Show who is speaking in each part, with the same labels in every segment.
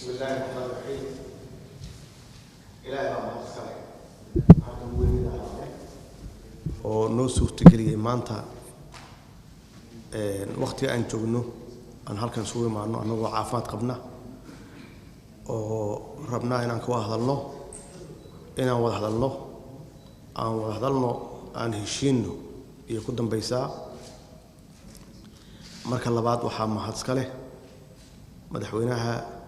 Speaker 1: بسم الله الرحمن الرحيم. إلهي ما أخسره. هذا هو اللي نعرفه. ونوسف تكلي مانتا. وقت أن تجنو أن هالكن سوي معنا أنه عافات قبنا. وربنا إن كوا هذا الله. إن هو هذا الله. أن هذا الله أن هشينه يقدم بيسا. marka labaad waxa mahad iska leh madaxweynaha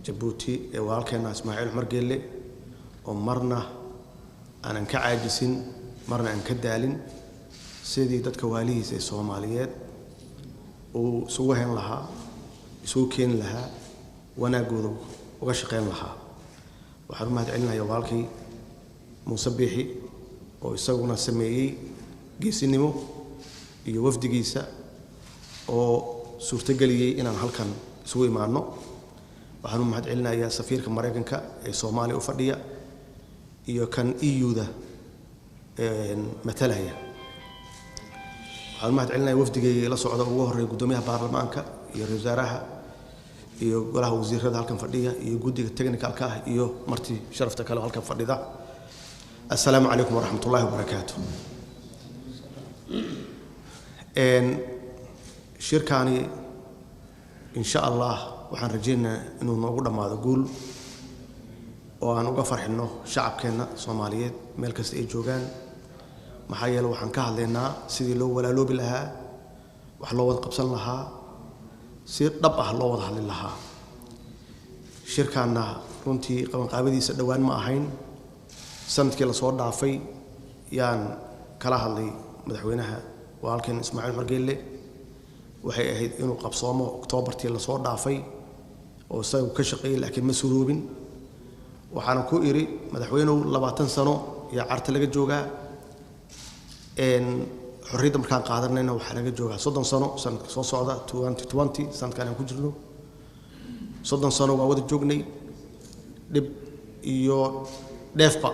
Speaker 1: Djibouti ee walaalkeena Ismaaciil Umar Geelle oo marna aan ka caajisin marna aan ka daalin sidii dadka waalihiisa ee Soomaaliyeed oo soo wahan lahaa soo keen lahaa wanaagooda uga shaqeyn lahaa waxaan mahad celinayaa walaalkii Muuse Biixi oo isaguna sameeyay geesinimo iyo wafdigiisa oo suurtageliyay inaan halkan isugu imaano waxaan mahad celinayaa safiirka Mareykanka ee Soomaaliya u fadhiya iyo kan EU-da matalaya waxaan mahad celinayaa wafdigay la socda ugu horeeyay gudoomiyaha baarlamaanka iyo wasaaraha iyo golaha wasiirada halkan fadhiya iyo guddiga technical-ka iyo marti sharafta kale halkan fadhida assalaamu calaykum wa rahmatullaahi wa barakaatuh shirkani insha Allah waxaan rajaynayaa inuu noogu dhamaado guul oo aan uga farxino shacabkeena Soomaaliyeed meel kasta ay joogaan maxaa yeelay waxaan ka hadlaynaa sidii loo walaaloobi lahaa wax loo wada qabsan lahaa si dhab ah loo wada hadli lahaa shirkana runtii qabanqaabadiisa dhawaan ma ahayn sanadkii la soo dhaafay yaan kala hadlay madaxweynaha walaalkeen Ismaaciil Umar Geelle waxay ahayd inuu qabsoomo Oktoobartii la soo dhaafay oo isagu ka shaqeeyay laakiin ma suroobin waxaan ku iri madaxweynuhu 20 sano ya carta laga joogaa xorriyadda markaan qaadanayna waxa laga joogaa 30 sano sanadka soo socda 2020 sanadkan aan ku jirno 30 sano waa wada joognay dib iyo dheefba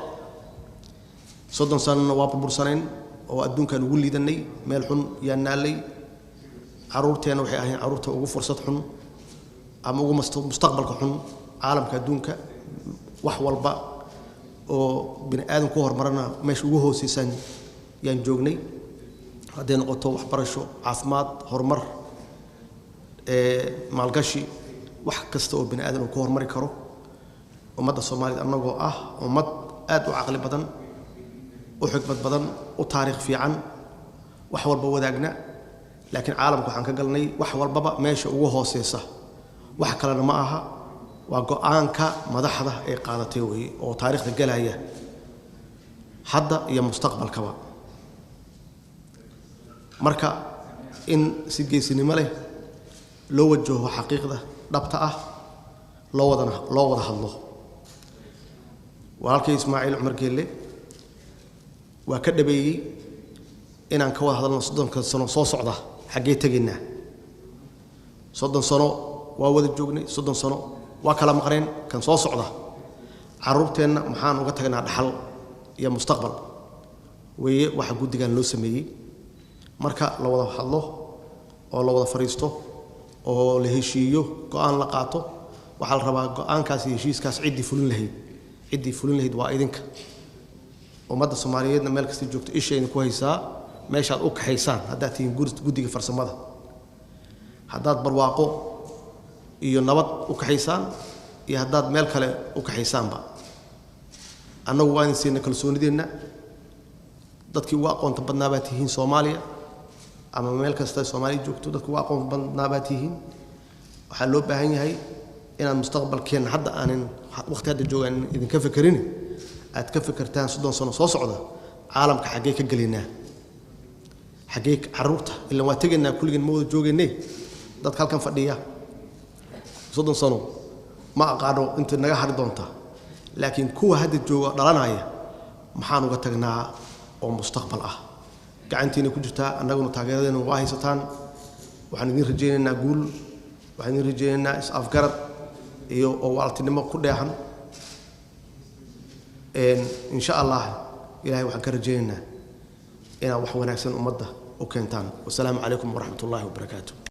Speaker 1: 30 sano waa burbursanayn oo adduunkan ugu liidanay meel xun yaa naalay caruurteena waxay ahayn caruurta ugu fursad xun ama ugu mustaqbalka xun caalamka adduunka wax walba oo bini aadan ku hormarana meesha ugu hooseysan yaan joognay haddii noqoto waxbarasho caafimaad horumar maalgashi wax kasta oo bini aadan ku hormari karo ummadda Soomaaliyeed annagoo ah ummad aad u caqli badan u xikmad badan u taariikh fiican wax walba wadaagna laakiin caalamku waxaan ka galnay wax walbaba meesha ugu hooseysa wax kale ma aha waa go'aanka madaxda ay qaadatay way oo taariikhda galaya hadda iyo mustaqbalkaba marka in si geesinimo leh loo wajaho xaqiiqda dhabta ah loo wada hadlo walaalkay Ismaaciil Umar Geelle waa ka dhabeeyay inaan ka wada hadalno 30 sano soo socda xagee tageynaa 30 sano waa wada joognay 30 sano waa kala maqreen kan soo socda caruurteena maxaan uga tagnaa dhaxal iyo mustaqbal weeye waxa guddigan loo sameeyay marka la wada hadlo oo la wada fariisto oo la heshiiyo go'aan la qaato waxa la rabaa go'aankaas iyo heshiiskaas cidii fulin lahayd waa idinka ummadda Soomaaliyeedna meel kasta joogto ishayna ku haysaa meeshaad u kaxaysaan haddaad tihiin guddiga farsamada haddaad barwaaqo iyo nabad u kaxaysaan iyo haddaad meel kale u kaxaysaanba annagu waan siinay kalsoonideenna dadkii ugu aqoonta badnaa baa tihiin Soomaaliya ama meel kasta Soomaaliya joogto dadkii ugu aqoonta badnaa baa tihiin waxaa loo baahan yahay inaan mustaqbalkeena hadda aanan waqti hadda joogaan idinka fakirin aad ka fikirtaan 30 sano soo socda caalamka xagee ka galinaa xagee caruurta ila waa tageynaa kulligeen ma wada joogeynay dadka halkan fadhiya 30 sano ma aqaano inta naga hari doonta laakiin kuwa hadda jooga dhalanaya maxaan uga tagnaa oo mustaqbal ah gacantiina ku jirta annaguna taageeradeena waa haysataan waxaan idin rajaynaynaa guul waxaan idin rajaynaynaa is-afgarad iyo oo waaltinimo ku dheehan insha Allah ilaahay waxaan ka rajaynaynaa inaa wax wanaagsan ummadda u keentaan wassalaamu calaykum wa rahmatullaahi wa barakaatuh